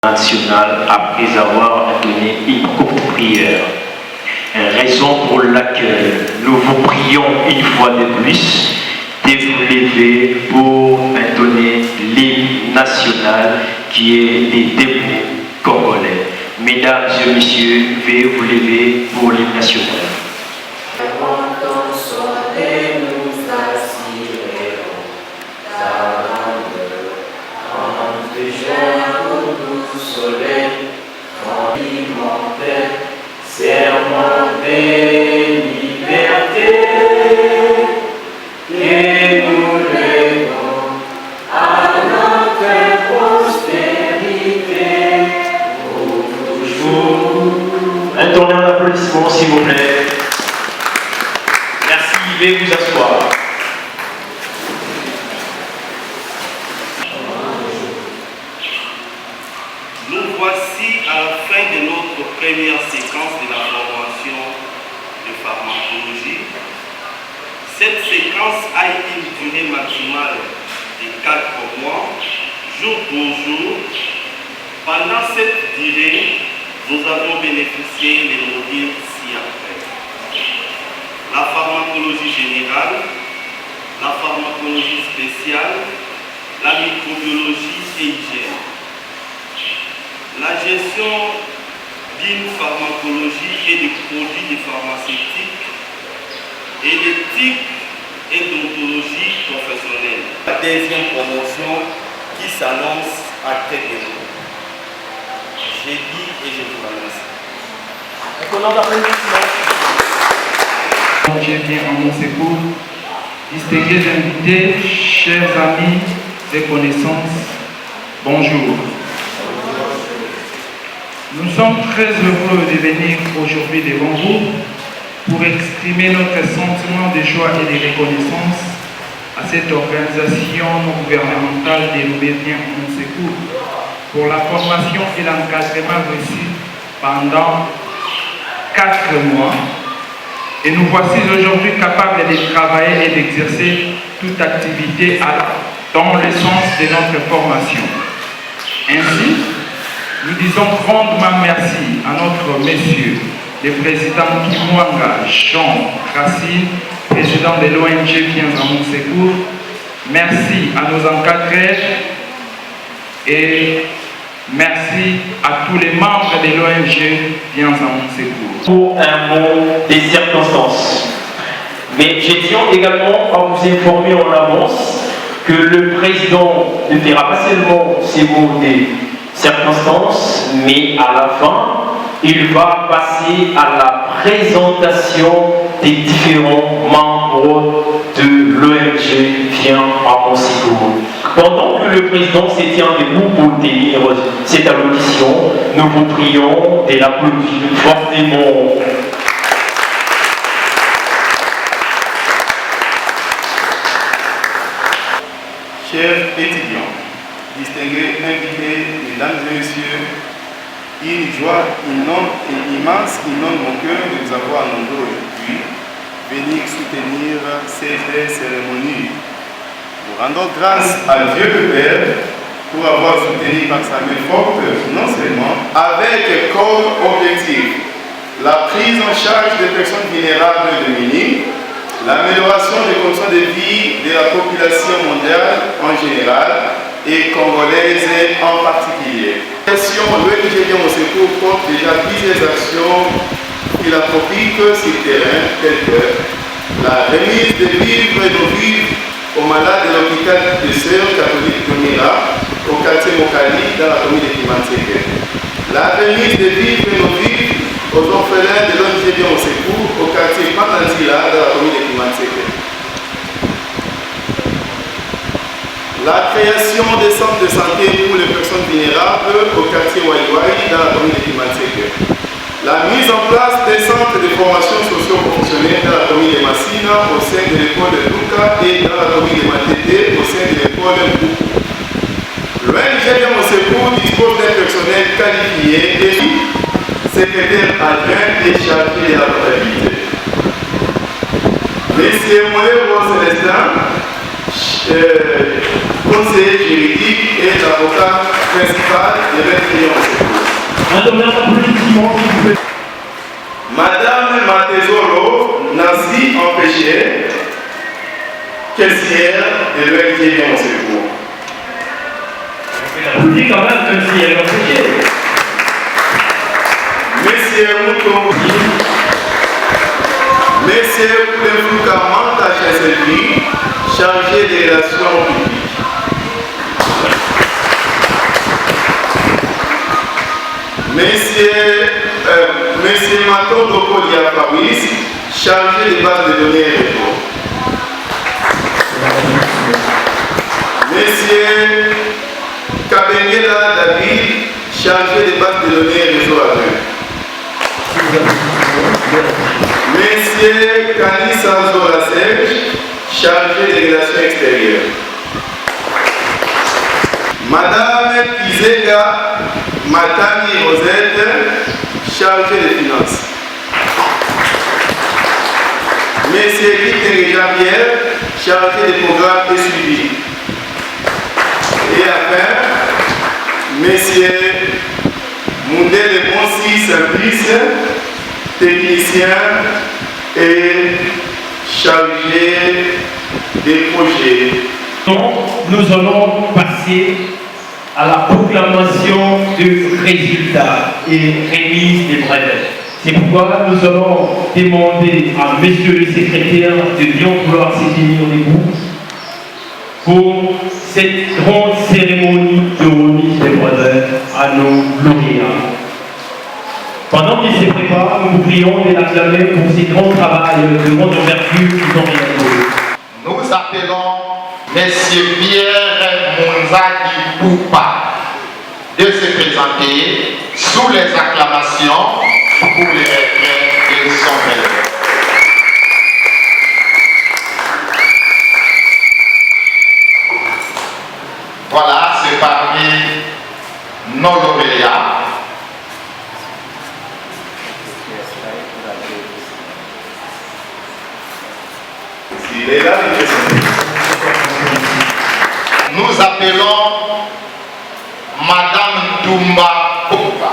nationale après avoir donné une courte prière. Raison pour laquelle nous vous prions une fois de plus de vous lever pour intonner l'hymne national qui est les debout congolais. Mesdames et messieurs, veuillez vous lever pour l'hymne national. Serment de liberté que nous levons à notre postérité pour toujours. Un tournant d'applaudissements s'il vous plaît. Merci, veuillez vous asseoir. Nous voici à la fin de notre première séquence de la formation de pharmacologie. Cette séquence a une durée maximale de 4 mois, jour pour jour. Pendant cette durée, nous avons bénéficié des modules ci-après. La pharmacologie générale, la pharmacologie spéciale, la microbiologie et hygiène. La gestion d'une pharmacologie et des produits pharmaceutiques et l'éthique et l'ontologie professionnelle. La deuxième promotion qui s'annonce à très bientôt. J'ai dit et je vous remercie. Je viens à mon secours, distingués invités, chers amis et connaissances, bonjour. Nous sommes très heureux de venir aujourd'hui devant vous pour exprimer notre sentiment de joie et de reconnaissance à cette organisation non gouvernementale dénommée Viens à mon secours pour la formation et l'encadrement reçu pendant 4 mois. Et nous voici aujourd'hui capables de travailler et d'exercer toute activité dans le sens de notre formation. Ainsi, nous disons grandement merci à notre monsieur, le président Kimwanga Jean Racine, président de l'ONG Viens à mon secours. Merci à nos encadrés et merci à tous les membres de l'ONG Viens à mon secours. Pour un mot des circonstances. Mais je tiens également à vous informer en avance que le président ne fera pas seulement ces mots des circonstances, mais à la fin, il va passer à la présentation des différents membres de l'ONG Viens à mon secours. Pendant que le président se tient debout pour tenir cette allocution, nous vous prions de l'applaudir fortement. Chers étudiants, distingués invités, mesdames et messieurs, une joie immense inonde mon cœur de vous avoir nombreux aujourd'hui venir soutenir cette cérémonie. Nous rendons grâce à Dieu le Père pour avoir soutenu par sa main forte, non seulement avec comme objectif la prise en charge des personnes vulnérables et démunies, l'amélioration des conditions de vie de la population mondiale en général et congolaise en particulier. L'ONG Viens à mon secours porte déjà plusieurs actions philanthropiques sur le terrain, telles que la remise de vivres et de vivres aux malades de l'hôpital de Sœurs catholiques de Mira, au quartier Mokali, dans la commune de Kimantseke. La remise de vivres et de vivres aux orphelins de l'ONG Viens à mon secours, au quartier Panantila, dans la commune de Kimantseke. La création des centres de santé pour les personnes vulnérables au quartier Waiwai dans la commune de Kimantseke. La mise en place des centres de formation socio-professionnelle dans la commune de Massina au sein de l'école de Luka et dans la commune de Matete au sein de l'école de Mboukou. L'ONG Viens à mon secours dispose d'un personnel qualifié et secrétaire adjoint et chargé de la comptabilité. Monsieur Molévo Célestin, conseiller juridique et l'avocat principale de l'Institut en secours. Un honneur d'applaudissement, s'il vous plaît. Madame Matezolo Nancy Empêché, caissière de l'Institut en secours. On peut l'applaudir quand même, même si elle est empêchée. Monsieur Mouton, Monsieur Plemouka Manta Chesselvi, chargé des relations publiques. Monsieur Mato Doko Diapawis, chargé des bases de données et réseaux. Monsieur Kabengela David, chargé des bases de données et réseaux à deux. Monsieur Kanissa Zolasek, chargé des relations extérieures. Madame Kizega Matani Rosette, chargée des finances. Monsieur Victor Jean-Pierre, chargé des programmes et suivi. Et enfin, Monsieur Moundele Monsi Simplice, technicien et chargé des projets. Nous allons passer à la proclamation du résultat et remise des brevets. C'est pourquoi nous allons demander à Monsieur le secrétaire de bien vouloir se tenir debout pour cette grande cérémonie de remise des brevets à nos lauréats. Pendant qu'ils se préparent, nous vous prions de l'acclamer pour ces grands travail de grande envergure qu'ils ont réalisé. Nous appelons M. Pierre Mounzaki Poupa de se présenter sous les acclamations pour les retraits de son père. Voilà, c'est parmi nos lauréats. Il est là, Nous appelons Madame Toumba Poupa.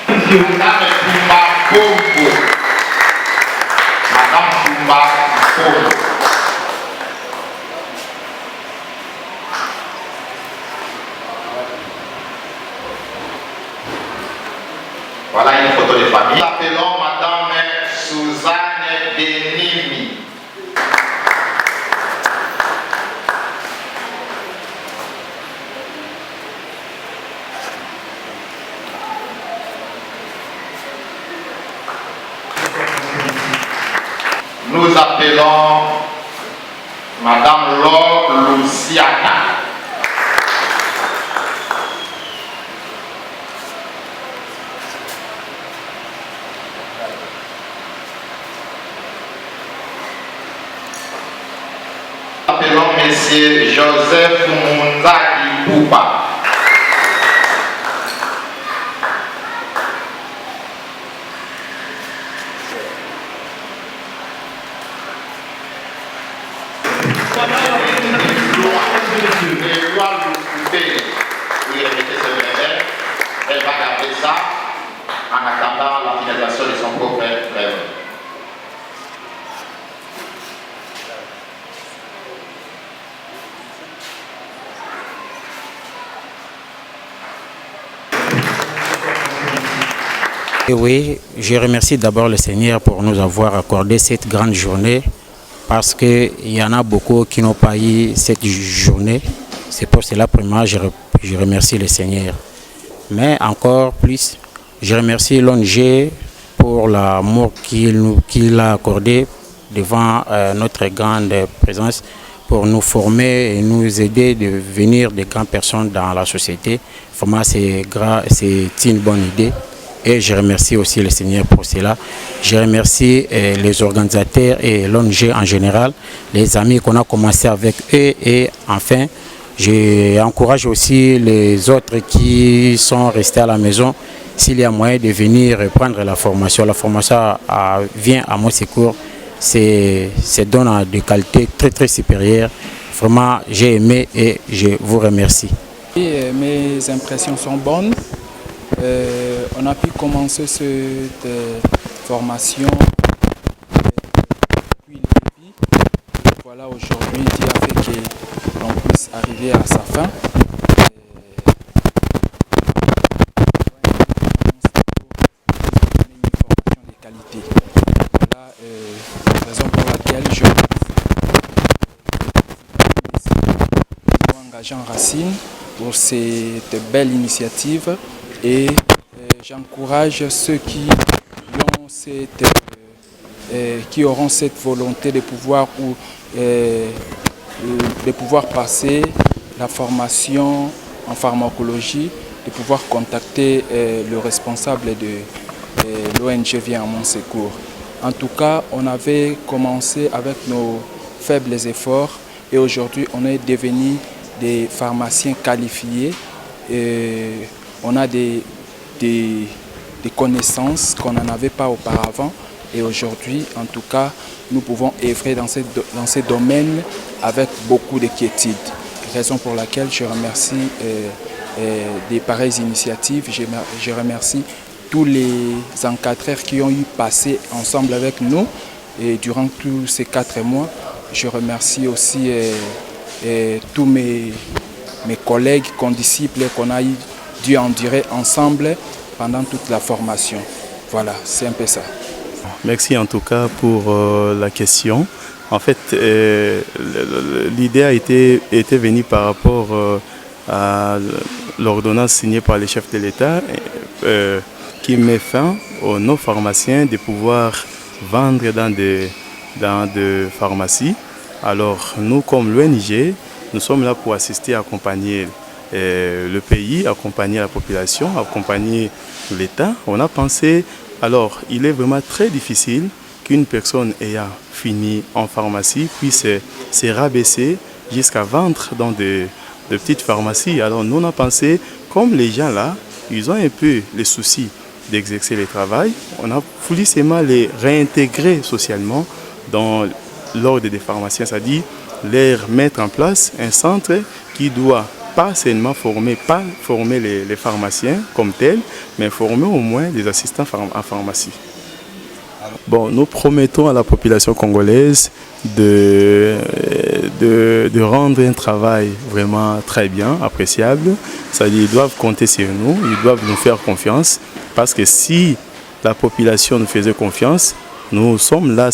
Madame Toumba Poupa. Madame Toumba Poupa. Voilà une photo de famille. Nous appelons Madame Suzanne Denimi. Nous appelons Madame Laure Luciana. Nous appelons Monsieur Joseph Mounzaki Poupa. Elle va garder ça en attendant la finalisation de son propre rêve. Et oui, je remercie d'abord le Seigneur pour nous avoir accordé cette grande journée parce qu'il y en a beaucoup qui n'ont pas eu cette journée. C'est pour cela, premièrement, je remercie le Seigneur. Mais encore plus, je remercie l'ONG pour l'amour qu'il a accordé devant notre grande présence pour nous former et nous aider à devenir des grandes personnes dans la société. Vraiment, c'est une bonne idée. Et je remercie aussi le Seigneur pour cela. Je remercie les organisateurs et l'ONG en général, les amis qu'on a commencé avec eux. Et enfin, j'encourage aussi les autres qui sont restés à la maison. S'il y a moyen de venir prendre la formation vient à mon secours. C'est donne de qualité très très supérieure. Vraiment, j'ai aimé et je vous remercie. Et mes impressions sont bonnes. On a pu commencer cette formation depuis le début. Voilà, aujourd'hui, Dieu a fait que l'on puisse arriver à sa fin. Une formation de qualité. Voilà la raison pour laquelle je remercie Jean Racine pour cette belle initiative et j'encourage ceux qui auront cette volonté de pouvoir passer la formation en pharmacologie, de pouvoir contacter le responsable de l'ONG Viens à mon secours. En tout cas, on avait commencé avec nos faibles efforts et aujourd'hui on est devenu des pharmaciens qualifiés. Et on a des connaissances qu'on n'en avait pas auparavant. Et aujourd'hui, en tout cas, nous pouvons œuvrer dans ces domaines avec beaucoup de quiétude. Raison pour laquelle je remercie des pareilles initiatives. Je remercie tous les encadreurs qui ont eu passé ensemble avec nous et durant tous ces 4 mois. Je remercie aussi tous mes collègues, condisciples qu'on a dû endurer ensemble pendant toute la formation. Voilà, c'est un peu ça. Merci en tout cas pour la question. En fait, l'idée était venue par rapport à l'ordonnance signée par les chefs de l'État qui met fin aux non-pharmaciens de pouvoir vendre dans des pharmacies. Alors nous, comme l'ONG, nous sommes là pour assister, accompagner le pays, accompagner la population, accompagner l'État. On a pensé, alors il est vraiment très difficile qu'une personne ayant fini en pharmacie puisse se rabaisser jusqu'à vendre dans de petites pharmacies. Alors nous on a pensé, comme les gens là, ils ont un peu les soucis d'exercer le travail, on a voulu seulement les réintégrer socialement dans l'ordre des pharmaciens, c'est-à-dire leur mettre en place un centre qui doit pas seulement former les pharmaciens comme tels, mais former au moins des assistants en pharmacie. Bon, nous promettons à la population congolaise de rendre un travail vraiment très bien, appréciable. C'est-à-dire qu'ils doivent compter sur nous, ils doivent nous faire confiance, parce que si la population nous faisait confiance, nous sommes là